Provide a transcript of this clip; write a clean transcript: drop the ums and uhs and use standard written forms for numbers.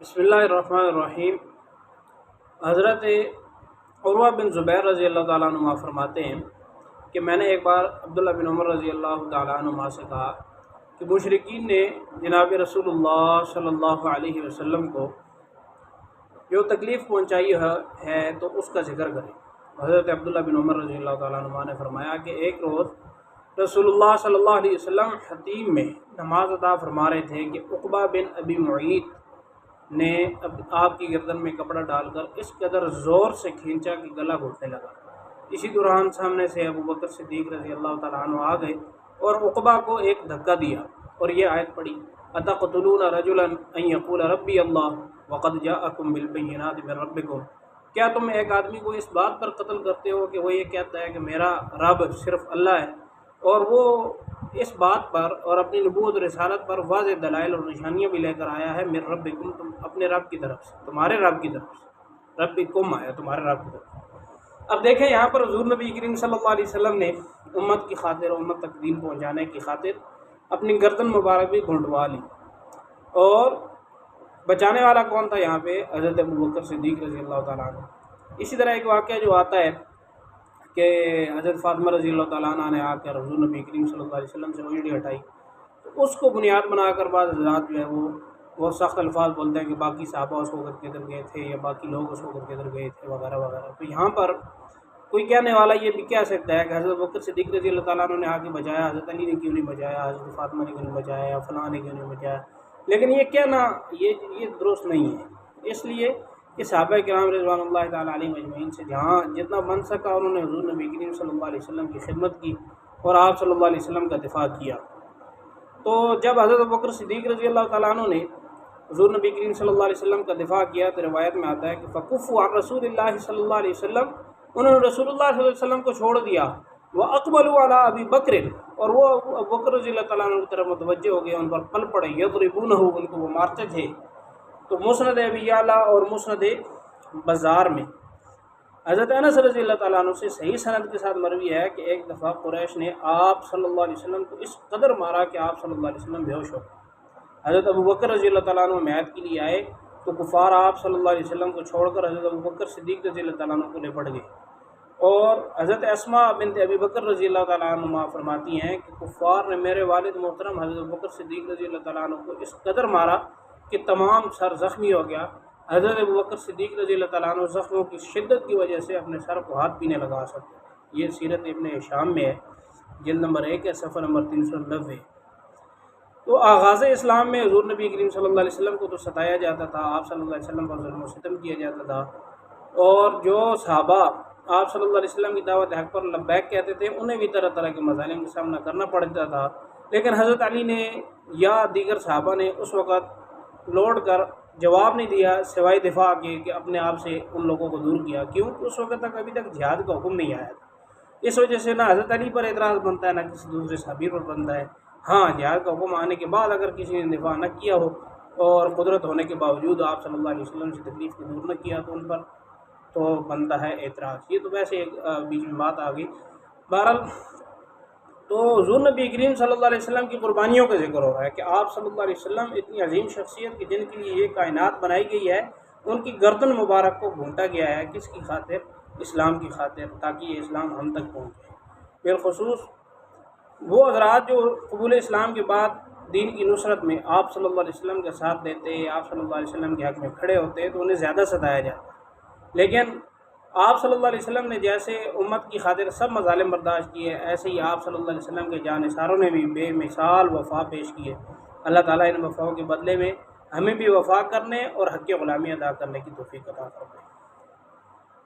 بسم اللہ الرحمن الرحیم۔ حضرت عروہ بن زبیر رضی اللہ تعالیٰ عنہ فرماتے ہیں کہ میں نے ایک بار عبداللہ بن عمر رضی اللہ تعالیٰ عنہ سے کہا کہ مشرکین نے جناب رسول اللہ صلی اللہ علیہ وسلم کو جو تکلیف پہنچائی ہے تو اس کا ذکر کریں۔ حضرت عبداللہ بن عمر رضی اللہ تعالیٰ عنہ نے فرمایا کہ ایک روز رسول اللہ صلی اللہ علیہ وسلم حتیم میں نماز ادا فرما رہے تھے کہ عقبہ بن ابی معیط نے آپ کی گردن میں کپڑا ڈال کر اس قدر زور سے کھینچا کہ گلا گھٹنے لگا۔ اسی دوران سامنے سے ابو بکر صدیق رضی اللہ تعالیٰ عنہ آ گئے اور عقبہ کو ایک دھکا دیا اور یہ آیت پڑھی، اتقتلون رجلا ان یقول ربی اللہ وقد جاءکم بالبینات من ربکم، کیا تم ایک آدمی کو اس بات پر قتل کرتے ہو کہ وہ یہ کہتا ہے کہ میرا رب صرف اللہ ہے، اور وہ اس بات پر اور اپنی نبوت و رسالت پر واضح دلائل اور نشانیاں بھی لے کر آیا ہے من ربکم، تم اپنے رب کی طرف سے، تمہارے رب کی طرف سے، ربکم آیا تمہارے رب کی طرف سے۔ اب دیکھیں یہاں پر حضور نبی کریم صلی اللہ علیہ وسلم نے امت کی خاطر، امت تک دین پہنچانے کی خاطر اپنی گردن مبارک بھی گھونٹوا لی، اور بچانے والا کون تھا یہاں پہ؟ حضرت ابو بکر صدیق رضی اللہ تعالیٰ عنہ۔ اسی طرح ایک واقعہ جو آتا ہے کہ حضرت فاطمہ رضی اللہ تعالیٰ عنہ نے آ کر حضور نبی کریم صلی اللہ علیہ وسلم سے اونچی ہٹائی، تو اس کو بنیاد بنا کر بعض حضرات جو ہے وہ سخت الفاظ بولتے ہیں کہ باقی صحابہ اس کو کر کے ادھر گئے تھے یا باقی لوگ اس کو کر کے ادھر گئے تھے وغیرہ وغیرہ۔ تو یہاں پر کوئی کہنے والا یہ بھی کہہ سکتا ہے کہ حضرت بکر صدیق رضی اللہ تعالیٰ عنہ نے آ کے بچایا، حضرت علی نے کیوں نہیں بچایا، حضرت فاطمہ نے کیوں نہیں بچایا، یا فلاں نے کیوں نہیں بچایا، لیکن یہ کہنا یہ درست نہیں ہے، اس لیے کہ صحابہ کرام رضوان اللہ تعالیٰ علیہ مجمعین سے جہاں جتنا بن سکا انہوں نے حضور نبی کریم صلی اللہ علیہ وسلم کی خدمت کی اور آپ صلی اللہ علیہ وسلم کا دفاع کیا۔ تو جب حضرت بکر صدیق رضی اللہ تعالیٰ عنہ نے حضور نبی کریم صلی اللہ علیہ وسلم کا دفاع کیا تو روایت میں آتا ہے کہ فکفوا عن رسول اللہ صلی اللہ علیہ وسلم، انہوں نے رسول اللہ صلی اللہ علیہ وسلم کو چھوڑ دیا، واقبلوا علی ابی بکر، اور وہ ابو بکر رضی اللہ تعالیٰ عنہ کی طرف متوجہ ہو گئے، ان پر پل پڑے، یضربونہ، ان کو وہ مارتے تھے۔ تو مسند ابی اعلیٰ اور مسند بازار میں حضرت انس رضی اللہ تعالیٰ عنہ سے صحیح سند کے ساتھ مروی ہے کہ ایک دفعہ قریش نے آپ صلی اللہ علیہ وسلم کو اس قدر مارا کہ آپ صلی اللہ علیہ وسلم بے ہوش ہو گئے۔ حضرت ابو بکر رضی اللہ تعالیٰ عنہ میعاد کے لیے آئے تو کفار آپ صلی اللہ علیہ وسلم کو چھوڑ کر حضرت ابو بکر صدیق رضی اللہ تعالیٰ عنہ کو لے پڑ گئے، اور حضرت اسماء بنت ابی بکر رضی اللہ تعالیٰ عنہ فرماتی ہیں کہ کفار نے میرے والد محترم حضرت ابو بکر صدیق رضی اللہ تعالیٰ عنہ کو اس قدر مارا کہ تمام سر زخمی ہو گیا۔ حضرت ابو بکر صدیق رضی اللہ تعالیٰ عنہ زخموں کی شدت کی وجہ سے اپنے سر کو ہاتھ بھی نہیں لگا سکتے۔ یہ سیرت ابن ہشام میں ہے، جلد نمبر 1 ہے، صفحہ نمبر 390۔ تو آغاز اسلام میں حضور نبی کریم صلی اللہ علیہ وسلم کو تو ستایا جاتا تھا، آپ صلی اللہ علیہ وسلم پر ظلم و ستم کیا جاتا تھا، اور جو صحابہ آپ صلی اللہ علیہ وسلم کی دعوت حق پر لبیک کہتے تھے انہیں بھی طرح طرح کے مظالم کا سامنا کرنا پڑتا تھا، لیکن حضرت علی نے یا دیگر صحابہ نے اس وقت لوٹ کر جواب نہیں دیا سوائے دفاع کے، کہ اپنے آپ سے ان لوگوں کو دور کیا، کیونکہ اس وقت تک ابھی تک جہاد کا حکم نہیں آیا تھا۔ اس وجہ سے نہ حضرت علی پر اعتراض بنتا ہے، نہ کسی دوسرے صحابی پر بنتا ہے۔ ہاں، جہاد کا حکم آنے کے بعد اگر کسی نے دفاع نہ کیا ہو اور قدرت ہونے کے باوجود آپ صلی اللہ علیہ وسلم سے تکلیف کو دور نہ کیا تو ان پر تو بنتا ہے اعتراض۔ یہ تو ویسے ایک بیچ میں بات آ گئی۔ بہرحال تو حضور نبی کریم صلی اللہ علیہ وسلم کی قربانیوں کا ذکر ہو رہا ہے کہ آپ صلی اللہ علیہ وسلم اتنی عظیم شخصیت کی جن کے لیے یہ کائنات بنائی گئی ہے، ان کی گردن مبارک کو گھونٹا گیا ہے، کس کی خاطر؟ اسلام کی خاطر، تاکہ یہ اسلام ہم تک پہنچے۔ بالخصوص وہ حضرات جو قبول اسلام کے بعد دین کی نصرت میں آپ صلی اللہ علیہ وسلم کا ساتھ دیتے، آپ صلی اللہ علیہ وسلم کے حق میں کھڑے ہوتے تو انہیں زیادہ ستایا جاتا، لیکن آپ صلی اللہ علیہ وسلم نے جیسے امت کی خاطر سب مظالم برداشت کیے، ایسے ہی آپ صلی اللہ علیہ وسلم کے جانثاروں نے بھی بے مثال وفا پیش کی ہے۔ اللہ تعالیٰ ان وفاؤں کے بدلے میں ہمیں بھی وفا کرنے اور حق غلامی ادا کرنے کی توفیق عطا فرمائے۔